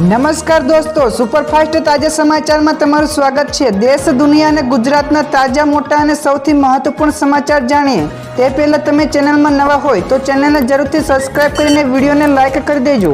નમસ્કાર દોસ્તો, સુપરફાસ્ટ તાજા સમાચારમાં તમારું સ્વાગત છે। દેશ, દુનિયા અને ગુજરાતના તાજા, મોટા અને સૌથી મહત્વપૂર્ણ સમાચાર જાણીએ તે પહેલા તમે ચેનલમાં નવા હોય તો ચેનલને જરૂરથી સબસ્ક્રાઇબ કરીને વિડીયોને લાઇક કરી દેજો।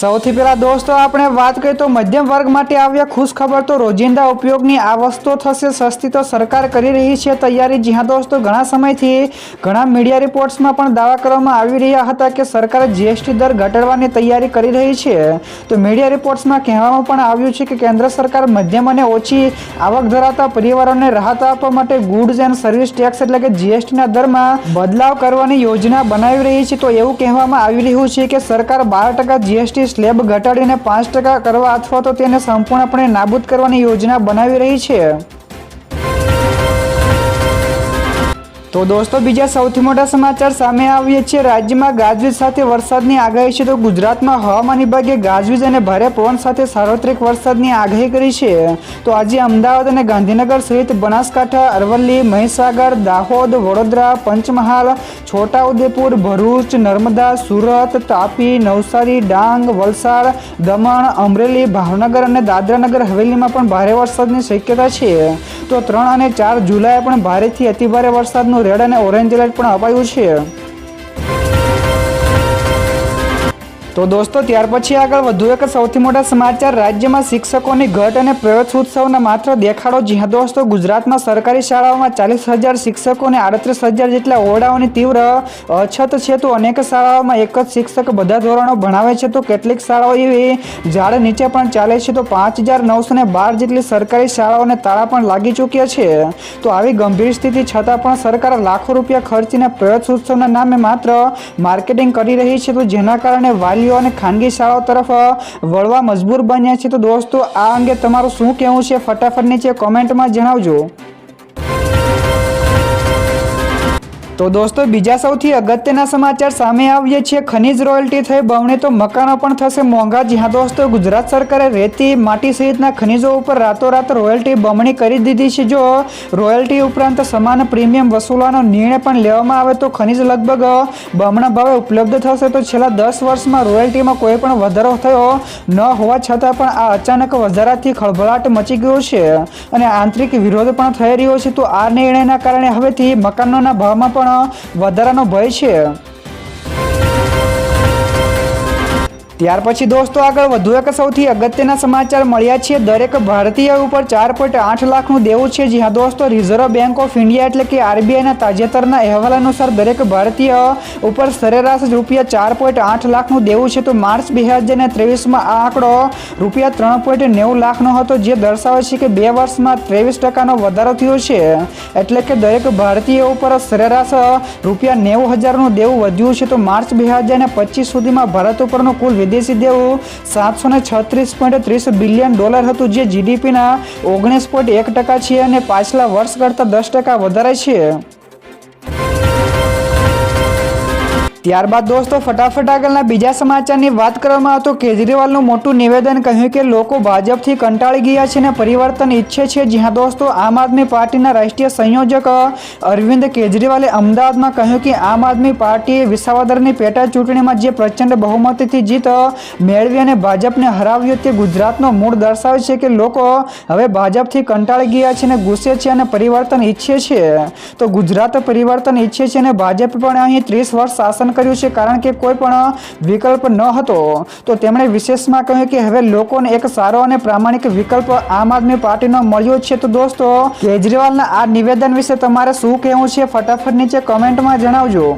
સૌથી પહેલા દોસ્તો આપણે વાત કરીએ તો મધ્યમ વર્ગ માટે આવ્યા ખુશ ખબર। તો રોજિંદા ઉપયોગની આ વસ્તુઓ થશે સસ્તી। તો સરકાર કરી રહી છે તૈયારી। જી હા દોસ્તો, ઘણા સમયથી ઘણા મીડિયા રિપોર્ટ્સમાં પણ દાવા કરવામાં આવી રહ્યા હતા કે સરકાર જીએસટી દર ઘટાડવાની તૈયારી કરી રહી છે। તો મીડિયા રિપોર્ટ્સમાં કહેવામાં પણ આવ્યું છે કે કેન્દ્ર સરકાર મધ્યમ અને ઓછી આવક ધરાવતા પરિવારોને રાહત આપવા માટે ગુડ્સ એન્ડ સર્વિસ ટેક્સ એટલે કે જીએસટીના દરમાં બદલાવ કરવાની યોજના બનાવી રહી છે। તો એવું કહેવામાં આવી રહ્યું છે કે સરકાર 12% જીએસટી સ્લેબ ઘટાડીને 5% કરવા અથવા તો તેને સંપૂર્ણપણે નાબૂદ કરવાની યોજના બનાવી રહી છે। તો દોસ્તો, બીજા સૌથી મોટા સમાચાર સામે આવીએ છીએ। રાજ્યમાં ગાજવીજ સાથે વરસાદની આગાહી છે। તો ગુજરાતમાં હવામાન વિભાગે ગાજવીજ અને ભારે પવન સાથે સાર્વત્રિક વરસાદની આગાહી કરી છે। તો આજે અમદાવાદ અને ગાંધીનગર સહિત બનાસકાંઠા, અરવલ્લી, મહીસાગર, દાહોદ, વડોદરા, પંચમહાલ, છોટાઉદેપુર, ભરૂચ, નર્મદા, સુરત, તાપી, નવસારી, ડાંગ, વલસાડ, દમણ, અમરેલી, ભાવનગર અને દાદરાનગર હવેલીમાં પણ ભારે વરસાદની શક્યતા છે। તો 3 અને 4 જુલાઈએ પણ ભારેથી અતિભારે વરસાદનું રેડ અને ઓરેન્જ એલર્ટ પણ અપાયું છે। તો દોસ્તો, ત્યાર પછી આગળ વધુ એક સૌથી મોટા સમાચાર। રાજ્યમાં શિક્ષકોની ઘટ અને પ્રવેશ ઉત્સવના માત્ર દેખાડો। જી હા દોસ્તો, ગુજરાતમાં સરકારી શાળાઓમાં 40,000 શિક્ષકો અને 38,000 જેટલા ઓરડાઓની તીવ્ર અછત છે। તો અનેક શાળાઓમાં એક જ શિક્ષક બધા ધોરણો ભણાવે છે। તો કેટલીક શાળાઓ એવી ઝાડ નીચે પણ ચાલે છે। તો 5,912 જેટલી સરકારી શાળાઓને તાળા પણ લાગી ચૂક્યા છે। તો આવી ગંભીર સ્થિતિ છતાં પણ સરકાર લાખો રૂપિયા ખર્ચીને પ્રવેશ ઉત્સવના નામે માત્ર માર્કેટિંગ કરી રહી છે। તો જેના કારણે વાલીઓ અને ખાનગી શાળાઓ તરફ વળવા મજબૂર બન્યા છે। તો દોસ્તો, આ અંગે તમારું શું કહેવું છે ફટાફટ નીચે કોમેન્ટમાં જણાવજો। તો દોસ્તો, બીજા સૌથી અગત્યના સમાચાર સામે આવીએ છીએ। ખનીજ રોયલ્ટી થઈ બમણી તો મકાનો પણ થશે મોંઘા। જી હા દોસ્તો, ગુજરાત સરકારે રેતી, માટી સહિતના ખનીજો ઉપર રાતોરાત રોયલ્ટી બમણી કરી દીધી છે। જો રોયલ્ટી ઉપરાંત સમાન પ્રીમિયમ વસૂલવાનો નિર્ણય પણ લેવામાં આવે તો ખનીજ લગભગ બમણા ભાવે ઉપલબ્ધ થશે। તો છેલ્લા 10 વર્ષમાં રોયલ્ટીમાં કોઈ પણ વધારો થયો ન હોવા છતાં પણ આ અચાનક વધારાથી ખળભળાટ મચી ગયો છે અને આંતરિક વિરોધ પણ થઈ રહ્યો છે। તો આ નિર્ણયના કારણે હવેથી મકાનોના ભાવમાં પણ વધારાનો ભય છે। ત્યાર પછી દોસ્તો, આગળ વધુ એક સૌથી અગત્યના સમાચાર મળ્યા છે। દરેક ભારતીય ઉપર 4.8 લાખનું દેવું છે। જી હા દોસ્તો, રિઝર્વ બેંક ઓફ ઇન્ડિયા એટલે કે આરબીઆઈના તાજેતરના અહેવાલ અનુસાર દરેક ભારતીય ઉપર સરેરાશ રૂપિયા 4.8 લાખનું દેવું છે। તો માર્ચ 2023માં આ આંકડો રૂપિયા 3.90 લાખનો હતો, જે દર્શાવે છે કે 2 વર્ષમાં 23% વધારો થયો છે। એટલે કે દરેક ભારતીય ઉપર સરેરાશ રૂપિયા 90,000નું દેવું વધ્યું છે। તો માર્ચ 2025 સુધીમાં ભારત ઉપરનું કુલ વિદેશી દેવું $736.30 બિલિયન હતું, જે જીડીપીના 19.1% છે અને પાછલા વર્ષ કરતાં 10% વધારે છે। ત્યારબાદ દોસ્તો, ફટાફટ આગળના બીજા સમાચારની વાત કરવામાં આવે તો કેજરીવાલનું મોટું નિવેદન, કહ્યું કે લોકો ભાજપથી કંટાળી ગયા છે અને પરિવર્તન ઈચ્છે છે। જી હા દોસ્તો, આમ આદમી પાર્ટીના રાષ્ટ્રીય સંયોજક અરવિંદ કેજરીવાલે અમદાવાદમાં કહ્યું કે આમ આદમી પાર્ટીએ વિસાવદરની પેટા ચૂંટણીમાં જે પ્રચંડ બહુમતીથી જીત મેળવી અને ભાજપને હરાવ્યો તે ગુજરાતનો મૂળ દર્શાવે છે કે લોકો હવે ભાજપથી કંટાળી ગયા છે અને ગુસ્સે છે અને પરિવર્તન ઈચ્છે છે। તો ગુજરાત પરિવર્તન ઈચ્છે છે અને ભાજપ પણ અહીં 30 વર્ષ શાસન કર્યું છે કારણ કે કોઈ પણ વિકલ્પ ન હતો। તો તેમણે વિશેષમાં કહ્યું કે હવે લોકોને એક સારો અને પ્રામાણિક વિકલ્પ આમ આદમી પાર્ટીનો મળ્યો છે। તો દોસ્તો, કેજરીવાલના આ નિવેદન વિશે તમારે શું કહેવું છે ફટાફટ નીચે કોમેન્ટમાં જણાવજો।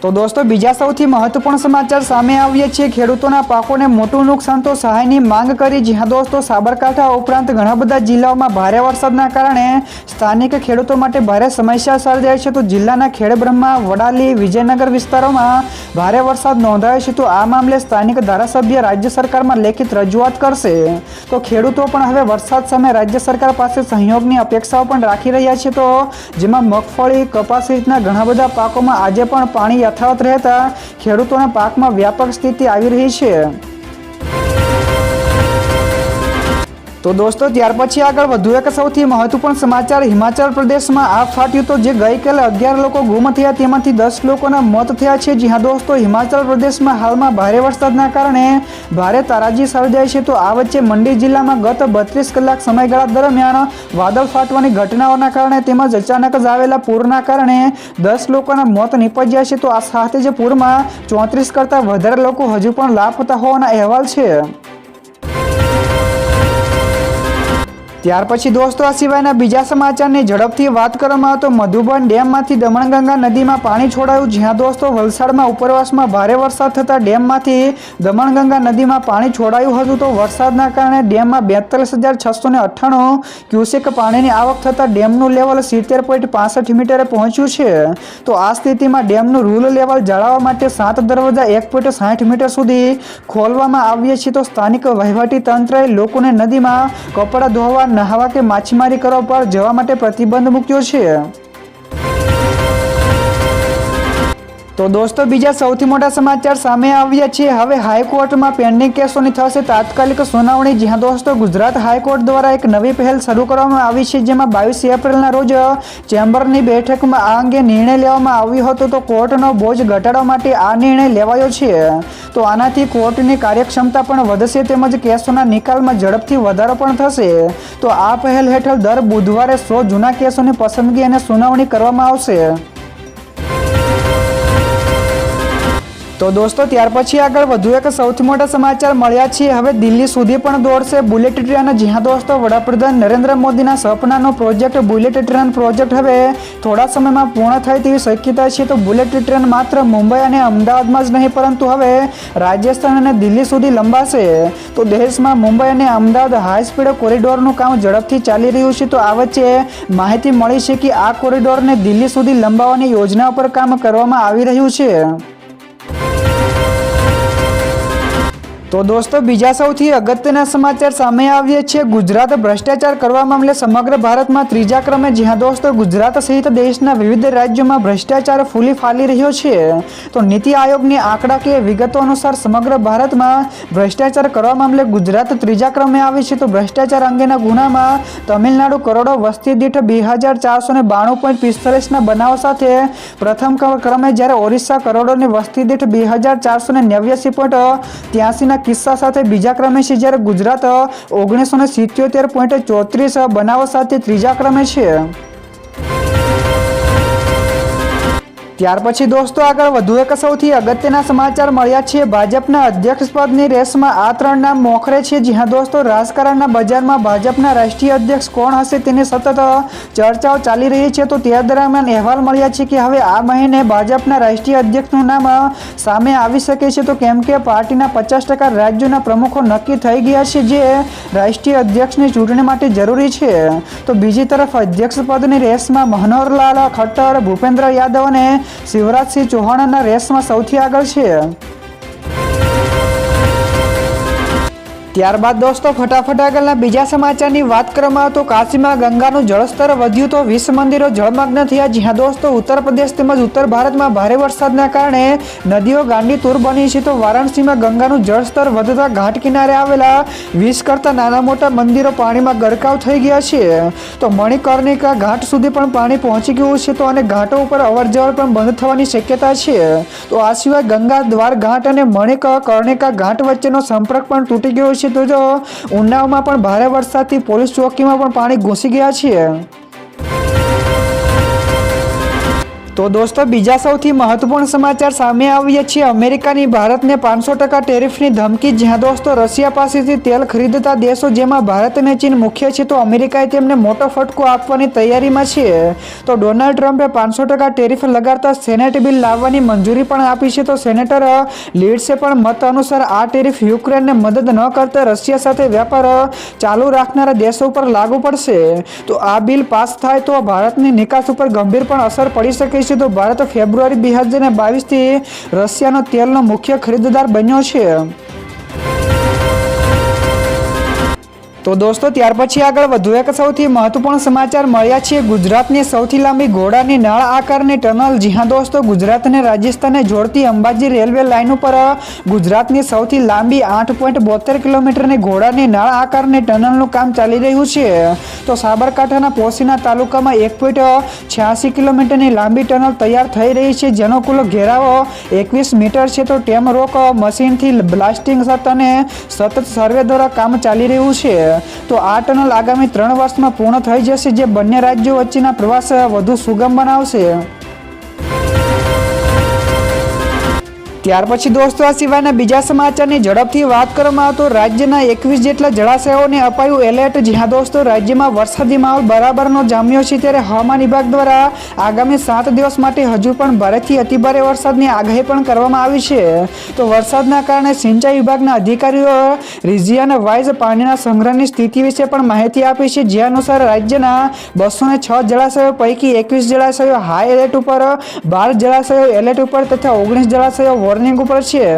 તો દોસ્તો, બીજા સૌથી મહત્વપૂર્ણ સમાચાર સામે આવીએ છીએ। ખેડૂતોના પાકોને મોટું નુકસાન તો સહાયની માંગ કરી। જી હા દોસ્તો, સાબરકાંઠા ઉપરાંત ઘણા બધા જિલ્લાઓમાં ભારે વરસાદના કારણે સ્થાનિક ખેડૂતો માટે ભારે સમસ્યા સર્જાય છે। તો જિલ્લાના ખેડબ્રહ્મા, વડાલી, વિજયનગર વિસ્તારોમાં ભારે વરસાદ નોંધાયો છે। તો આ મામલે સ્થાનિક ધારાસભ્ય રાજ્ય સરકારમાં લેખિત રજૂઆત કરશે। તો ખેડૂતો પણ હવે વરસાદ સામે રાજ્ય સરકાર પાસે સહયોગની અપેક્ષાઓ પણ રાખી રહ્યા છે। તો જેમાં મગફળી, કપાસ સહિતના ઘણા બધા પાકોમાં આજે પણ પાણી યથાવત રહેતા ખેડૂતોના પાકમાં વ્યાપક સ્થિતિ આવી રહી છે। તો દોસ્તો ત્યાર પછી આગળ વધુ એક સૌથી મહત્વપૂર્ણ સમાચાર હિમાચલ પ્રદેશમાં આગ ફાટ્યું તો જે ગઈકાલે 11 લોકો ગુમ થયા તેમાંથી 10 લોકોના મોત થયા છે। જી હા દોસ્તો, હિમાચલ પ્રદેશમાં હાલમાં ભારે વરસાદના કારણે ભારે તારાજી સર્જાઈ છે। તો આ વચ્ચે મંડી જિલ્લામાં ગત 32 કલાક સમયગાળા દરમિયાન વાદળ ફાટવાની ઘટનાઓના કારણે તેમજ અચાનક જ આવેલા પૂરના કારણે 10 લોકોના મોત નીપજ્યા છે। તો આ સાથે જ પૂરમાં 34 કરતાં વધારે લોકો હજુ પણ લાપતા હોવાના અહેવાલ છે। ત્યાર પછી દોસ્તો આ સિવાયના બીજા સમાચારની ઝડપથી વાત કરવામાં આવે તો મધુબન ડેમમાંથી દમણગંગા નદીમાં પાણી છોડાયું। જ્યાં દોસ્તો વલસાડમાં ઉપરવાસમાં ભારે વરસાદ થતાં ડેમમાંથી દમણગંગા નદીમાં પાણી છોડાયું હતું। તો વરસાદના કારણે ડેમમાં 42,698 ક્યુસેક પાણીની આવક થતાં ડેમનું લેવલ 70.65 મીટરે પહોંચ્યું છે। તો આ સ્થિતિમાં ડેમનું રૂલ લેવલ જાળવવા માટે 7 દરવાજા 1.60 મીટર સુધી ખોલવામાં આવ્યા છે। તો સ્થાનિક વહીવટી તંત્રએ લોકોને નદીમાં કપડાં ધોવા, નહાવા કે માછીમારી કરવા પર જવા માટે પ્રતિબંધ મૂક્યો છે। તો દોસ્તો બીજા સૌથી મોટા સમાચાર સામે આવ્યા છે। હવે હાઈકોર્ટમાં પેન્ડિંગ કેસોની થશે તાત્કાલિક સુનાવણી। જ્યાં દોસ્તો ગુજરાત હાઈકોર્ટ દ્વારા એક નવી પહેલ શરૂ કરવામાં આવી છે, જેમાં 22 એપ્રિલના રોજ ચેમ્બરની બેઠકમાં આ અંગે નિર્ણય લેવામાં આવ્યો હતો। તો કોર્ટનો બોજ ઘટાડવા માટે આ નિર્ણય લેવાયો છે। તો આનાથી કોર્ટની કાર્યક્ષમતા પણ વધશે તેમજ કેસોના નિકાલમાં ઝડપથી વધારો પણ થશે। તો આ પહેલ હેઠળ દર બુધવારે 100 જૂના કેસોની પસંદગી અને સુનાવણી કરવામાં આવશે। તો દોસ્તો ત્યાર પછી આગળ વધુ એક સૌથી મોટા સમાચાર મળ્યા છે। હવે દિલ્હી સુધી પણ દોડશે બુલેટ ટ્રેન। જ્યાં દોસ્તો વડાપ્રધાન નરેન્દ્ર મોદીના સપનાનો પ્રોજેક્ટ બુલેટ ટ્રેન પ્રોજેક્ટ હવે થોડા સમયમાં પૂર્ણ થાય તેવી શક્યતા છે। તો બુલેટ ટ્રેન માત્ર મુંબઈ અને અમદાવાદમાં જ નહીં પરંતુ હવે રાજસ્થાન અને દિલ્હી સુધી લંબાશે। તો દેશમાં મુંબઈ અને અમદાવાદ હાઈ સ્પીડ કોરિડોરનું કામ ઝડપથી ચાલી રહ્યું છે। તો આ વચ્ચે માહિતી મળી છે કે આ કોરિડોરને દિલ્હી સુધી લંબાવવાની યોજના પર કામ કરવામાં આવી રહ્યું છે। તો દોસ્તો બીજા સૌથી અગત્યના સમાચાર સામે આવ્યા છે। ગુજરાત ભ્રષ્ટાચાર કરવા મામલે સમગ્ર ભારતમાં 3જા ક્રમે। જ્યાં દોસ્તો ગુજરાત સહિત દેશના વિવિધ રાજ્યોમાં ભ્રષ્ટાચાર ફૂલી ફાલી રહ્યો છે। તો નીતિ આયોગની આંકડાકીય વિગતો અનુસાર સમગ્ર ભારતમાં ભ્રષ્ટાચાર કરવા મામલે ગુજરાત 3જા ક્રમે આવે છે। તો ભ્રષ્ટાચાર અંગેના ગુનામાં તમિલનાડુ કરોડો વસ્તી દીઠ 2,492.45ના બનાવો સાથે પ્રથમ ક્રમે, જ્યારે ઓરિસ્સા કરોડોની વસ્તી દીઠ 2,489.83ના કિસ્સા સાથે બીજા ક્રમે છે, જ્યારે ગુજરાત 1977.34 બનાવો સાથે 3જા ક્રમે છે। ત્યાર પછી દોસ્તો આગળ વધુ એક સૌથી અગત્યના સમાચાર મળ્યા છે। ભાજપના અધ્યક્ષ પદની રેસમાં આ 3 નામ મોખરે છે। જ્યાં દોસ્તો રાજકારણના બજારમાં ભાજપના રાષ્ટ્રીય અધ્યક્ષ કોણ હશે તેની સતત ચર્ચાઓ ચાલી રહી છે। તો તે દરમિયાન અહેવાલ મળ્યા છે કે હવે આ મહિને ભાજપના રાષ્ટ્રીય અધ્યક્ષનું નામ સામે આવી શકે છે। તો કેમ કે પાર્ટીના 50% રાજ્યોના પ્રમુખો નક્કી થઈ ગયા છે, જે રાષ્ટ્રીય અધ્યક્ષની ચૂંટણી માટે જરૂરી છે। તો બીજી તરફ અધ્યક્ષ પદની રેસમાં મનોહરલાલ ખટ્ટર, ભૂપેન્દ્ર યાદવ અને શિવરાજસિંહ ચૌહાણના રેસમાં સૌથી આગળ છે। ત્યારબાદ દોસ્તો ફટાફટ આગળના બીજા સમાચારની વાત કરવામાં આવે તો કાશીમાં ગંગાનું જળસ્તર વધ્યું તો 20 મંદિરો જળમગ્ન થયા। જ્યાં દોસ્તો ઉત્તર પ્રદેશ તેમજ ઉત્તર ભારતમાં ભારે વરસાદના કારણે નદીઓ ગાંડી તૂર બની છે। તો વારાણસીમાં ગંગાનું જળસ્તર વધતા ઘાટ કિનારે આવેલા 20 કરતાં નાના મોટા મંદિરો પાણીમાં ગરકાવ થઈ ગયા છે। તો મણિકર્ણિકા ઘાટ સુધી પણ પાણી પહોંચી ગયું છે। તો અને ઘાટો ઉપર અવરજવર પણ બંધ થવાની શક્યતા છે। તો આ સિવાય ગંગા દ્વાર ઘાટ અને મણિકર્ણિકા ઘાટ વચ્ચેનો સંપર્ક પણ તૂટી ગયો છે। તો જો ઉન્નાવમાં પણ ભારે વરસાદથી પોલીસ ચોકીમાં પણ પાણી ઘૂસી ગયા છે। તો દોસ્તો બીજા સૌથી મહત્વપૂર્ણ સમાચાર સામે આવ્યા છે। અમેરિકાની ભારતને 500% ટેરિફની ધમકી। જ્યાં દોસ્તો રશિયા પાસેથી તેલ ખરીદતા દેશો જેમાં ભારત અને ચીન મુખ્ય છે, તો અમેરિકાએ તેમને મોટો ફટકો આપવાની તૈયારીમાં છે। તો ડોનાલ્ડ ટ્રમ્પે 500% ટેરિફ લગાડતા સેનેટ બિલ લાવવાની મંજૂરી પણ આપી છે। તો સેનેટર લીડ્સે પણ મત અનુસાર આ ટેરિફ યુક્રેનને મદદ ન કરતા રશિયા સાથે વેપાર ચાલુ રાખનારા દેશો પર લાગુ પડશે। તો આ બિલ પાસ થાય તો ભારતની નિકાસ ઉપર ગંભીર પણ અસર પડી શકે છે। તો ભારત ફેબ્રુઆરી 2022થી રશિયાનો તેલનો મુખ્ય ખરીદદાર બન્યો છે। તો દોસ્તો ત્યાર પછી આગળ વધુ એક સૌથી મહત્વપૂર્ણ સમાચાર મળ્યા છે ગુજરાતની સૌથી લાંબી ઘોડાની નળ આકારની ટનલ। જી હા દોસ્તો, ગુજરાત અને રાજસ્થાનને જોડતી અંબાજી રેલવે લાઇન ઉપર ગુજરાતની સૌથી લાંબી 8.72 કિલોમીટરની ઘોડાની નળ આકારની ટનલનું કામ ચાલી રહ્યું છે। તો સાબરકાંઠાના પોશીના તાલુકામાં 1.86 કિલોમીટરની લાંબી ટનલ તૈયાર થઈ રહી છે, જેનો કુલ ઘેરાવો 21 મીટર છે। તો ટેમ રોક મશીનથી બ્લાસ્ટિંગ અને સતત સર્વે દ્વારા કામ ચાલી રહ્યું છે। તો આ ટનલ આગામી 3 વર્ષમાં પૂર્ણ થઈ જશે, જે બંને રાજ્યો વચ્ચેના પ્રવાસ વધુ સુગમ બનાવશે। ત્યાર પછી દોસ્તો આ સિવાયના બીજા સમાચારની ઝડપથી વાત કરવામાં આવે તો રાજ્યના 21 જેટલા જળાશયોને અપાયું એલર્ટ। જી હા દોસ્તો, રાજ્યમાં વરસાદી માહોલ બરાબરનો જામ્યો છે, ત્યારે હવામાન વિભાગ દ્વારા આગામી 7 દિવસ માટે હજુ પણ ભારેથી અતિભારે વરસાદની આગાહી પણ કરવામાં આવી છે। તો વરસાદના કારણે સિંચાઈ વિભાગના અધિકારીઓ રિજિયન વાઇઝ પાણીના સંગ્રહની સ્થિતિ વિશે પણ માહિતી આપી છે, જે અનુસાર રાજ્યના 206 જળાશયો પૈકી 21 જળાશયો હાઈ એલર્ટ ઉપર, 12 જળાશયો એલર્ટ ઉપર તથા 19 જળાશયો વોર્નિંગ ઉપર છે।